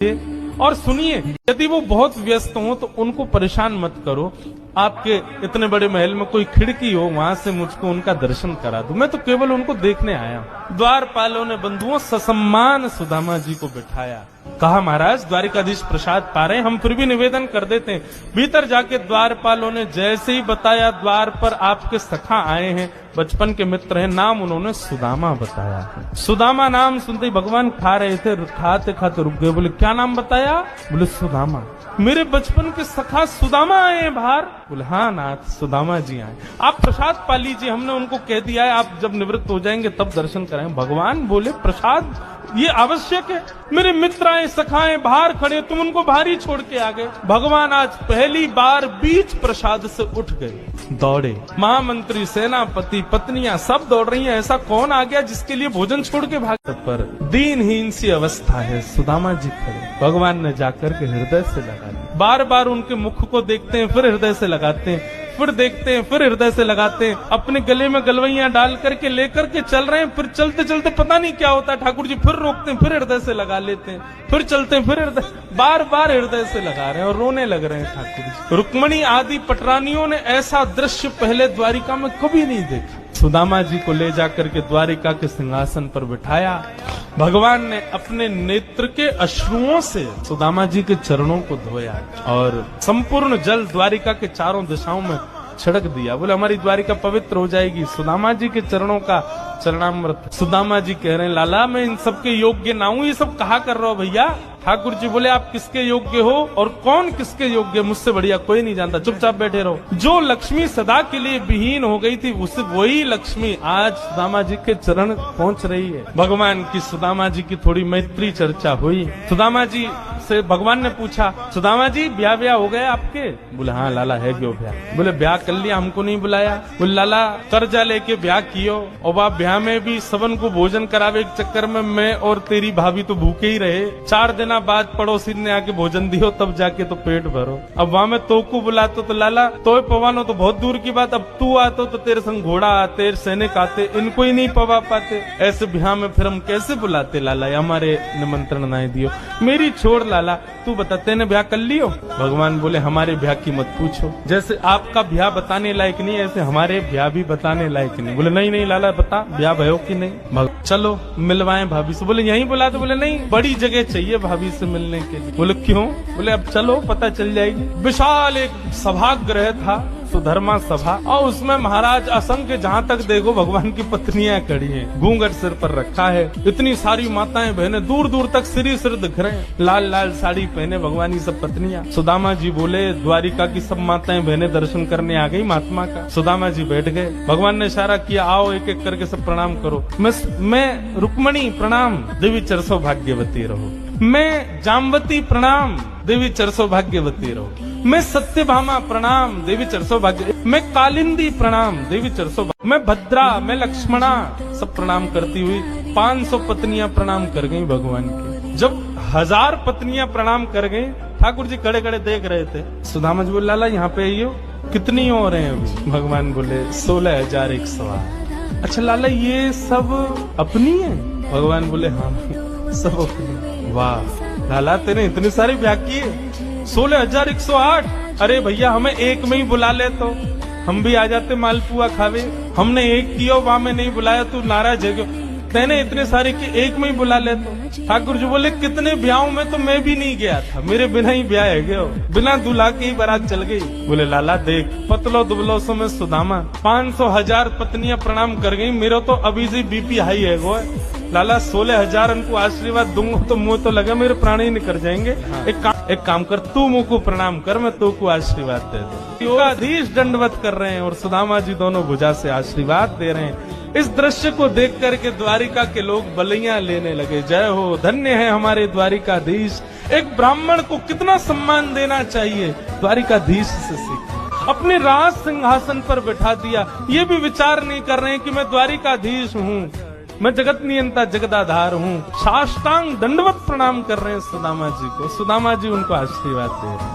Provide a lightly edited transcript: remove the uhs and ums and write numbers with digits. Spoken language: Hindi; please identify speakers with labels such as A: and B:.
A: और सुनिए, यदि वो बहुत व्यस्त हो तो उनको परेशान मत करो। आपके इतने बड़े महल में कोई खिड़की हो, वहां से मुझको उनका दर्शन करा दो, मैं तो केवल उनको देखने आया हूं। द्वारपालों ने बंधुओं ससम्मान सुदामा जी को बिठाया। कहा, महाराज द्वारिकाधीश प्रसाद पा रहे हैं, हम फिर भी निवेदन कर देते हैं। भीतर जाके द्वारपालों ने जैसे ही बताया, द्वार पर आपके सखा आए हैं, बचपन के मित्र हैं, नाम उन्होंने सुदामा बताया। सुदामा नाम सुनते ही भगवान खा रहे थे, खाते खाते रुक गए। बोले, क्या नाम बताया? बोले, सुदामा। मेरे बचपन के सखा सुदामा आए हैं बाहर? बोले, हाँ नाथ, सुदामा जी आए। आप प्रसाद पा लीजिए, हमने उनको कह दिया है, आप जब निवृत्त हो जाएंगे तब दर्शन कराएं। भगवान बोले, प्रसाद ये आवश्यक है? मेरे मित्र आए, सखाएं बाहर खड़े, तुम उनको बाहर ही छोड़ के आ गए। भगवान आज पहली बार बीच प्रसाद से उठ गए, दौड़े। महामंत्री, सेनापति, पत्नियां सब दौड़ रही हैं। ऐसा कौन आ गया जिसके लिए भोजन छोड़ के भाग? पर दीनहीन सी अवस्था है, सुदामा जी खड़े। भगवान ने जाकर के हृदय से लगा दिया। बार बार उनके मुख को देखते हैं, फिर हृदय से लगाते हैं, फिर देखते हैं, फिर हृदय से लगाते हैं। अपने गले में गलवैयां डाल करके लेकर के चल रहे हैं। फिर चलते चलते पता नहीं क्या होता है, ठाकुर जी फिर रोकते हैं, फिर हृदय से लगा लेते हैं, फिर चलते हैं, फिर हृदय, बार बार हृदय से लगा रहे हैं और रोने लग रहे हैं ठाकुर जी। रुक्मणी आदि पटरानियों ने ऐसा दृश्य पहले द्वारिका में कभी नहीं देखा। सुदामा जी को ले जाकर के द्वारिका के सिंहासन पर बिठाया। भगवान ने अपने नेत्र के अश्रुओं से सुदामा जी के चरणों को धोया और संपूर्ण जल द्वारिका के चारों दिशाओं में छिड़क दिया। बोले, हमारी द्वारिका पवित्र हो जाएगी सुदामा जी के चरणों का चरणामृत। सुदामा जी कह रहे हैं, लाला मैं इन सबके योग्य ना हूं, ये सब कहा कर रहा हो भैया? ठाकुर जी बोले, आप किसके योग्य हो और कौन किसके योग्य? मुझसे बढ़िया कोई नहीं जानता, चुपचाप बैठे रहो। जो लक्ष्मी सदा के लिए विहीन हो गई थी, उस वही लक्ष्मी आज सुदामा जी के चरण पहुंच रही है। भगवान की सुदामा जी की थोड़ी मैत्री चर्चा हुई। सुदामा जी से भगवान ने पूछा, सुदामा जी ब्याह ब्याह हो गए आपके? बोले, हाँ लाला है क्यों ब्याह? बोले, ब्याह कर लिया, हमको नहीं बुलाया? बोले, लाला कर्जा लेके ब्याह कियो और वह ब्याह में भी सबन को भोजन करावे के चक्कर में मैं और तेरी भाभी तो भूखे ही रहे। 4 दिन बाद पड़ोसी ने आके भोजन दियो, तब जाके तो पेट भरो। अब वहां में तो को बुलाते तो लाला तो पवानो तो बहुत दूर की बात, अब तू आतो तो तेरे संग घोड़ा आते, सैनिक आते, इनको ही नहीं पवा पाते। ऐसे ब्याह में फिर हम कैसे बुलाते लाला? हमारे निमंत्रण नहीं दियो। मेरी छोड़ लाला, तू बता तेने ब्याह कर लियो? भगवान बोले, हमारे ब्याह की मत पूछो, जैसे आपका ब्याह बताने लायक नहीं ऐसे हमारे ब्याह भी बताने लायक नहीं। बोले, नहीं नहीं लाला बता, ब्याह भयो कि नहीं? चलो मिलवाएं भाभी से। बोले, यहीं बुला दो? बोले, नहीं बड़ी जगह चाहिए भाभी से मिलने के लिए। बोले, क्यों? बोले, अब चलो पता चल जाएगी। विशाल एक सभागृह था, सुधर्मा सभा, और उसमें महाराज असंख्य, जहाँ तक देखो भगवान की पत्नियां खड़ी हैं, घूंघट सिर पर रखा है। इतनी सारी माताएं बहनें, दूर दूर तक सिर दिख रहे हैं, लाल लाल साड़ी पहने भगवान की सब पत्नियां। सुदामा जी बोले, द्वारिका की सब माताएं बहनें दर्शन करने आ गई महात्मा का। सुदामा जी बैठ गए। भगवान ने इशारा किया, आओ एक एक करके सब प्रणाम करो। मैं रुक्मणी प्रणाम, देवी चरसो भाग्यवती रहो। मैं जामवती प्रणाम, देवी चरसो भाग्यवती रहो। मैं सत्यभामा प्रणाम, देवी चरसो भाग्य। मैं कालिंदी प्रणाम, देवी चरसो। मैं भद्रा, मैं लक्ष्मणा, सब प्रणाम करती हुई 500 पत्नियां प्रणाम कर गई भगवान की। जब 1000 पत्नियां प्रणाम कर गई, ठाकुर जी खड़े खड़े देख रहे थे। सुदामा जी बोले, लाला यहाँ पे आइयो, कितनी और हैं अभी? भगवान बोले, 16,108। अच्छा लाला ये सब अपनी है? भगवान बोले, हाँ सब अपनी। वाह लाला, तेने इतने सारे ब्याह किए, 16,108। अरे भैया हमें एक में ही बुला ले तो हम भी आ जाते मालपुआ खावे। हमने एक किया, वहां में नहीं बुलाया, तू नाराज है क्यों? तेने इतने सारे कि एक में ही बुला ले तो। ठाकुर जी बोले, कितने ब्याहों में तो मैं भी नहीं गया था, मेरे बिना ही ब्याह है गयो, बिना दूल्हा की ही बारात चल गई। बोले, लाला देख, पतलो दुबलो सो में सुदामा 500,000 पत्नियां प्रणाम कर गई, मेरा तो अभी से बीपी हाई है गो। लाला 16,000 को आशीर्वाद दूंगा तो मुंह तो लगा मेरे प्राण ही निकल जाएंगे। एक काम कर, तू मुंह को प्रणाम कर, मैं तो को आशीर्वाद दे दूं। योगाधीश दंडवत कर रहे हैं और सुदामा जी दोनों भुजा से आशीर्वाद दे रहे हैं। इस दृश्य को देख करके द्वारिका के लोग बलियां लेने लगे। जय हो, धन्य है हमारे द्वारिकाधीश। एक ब्राह्मण को कितना सम्मान देना चाहिए, द्वारिकाधीश से सीख। अपने राज सिंहासन पर बैठा दिया, ये भी विचार नहीं कर रहे हैं कि मैं द्वारिकाधीश हूँ, मैं जगत नियंता जगदाधार हूँ। साष्टांग दंडवत प्रणाम कर रहे हैं सुदामा जी को। सुदामा जी उनको आशीर्वाद दे रहे हैं।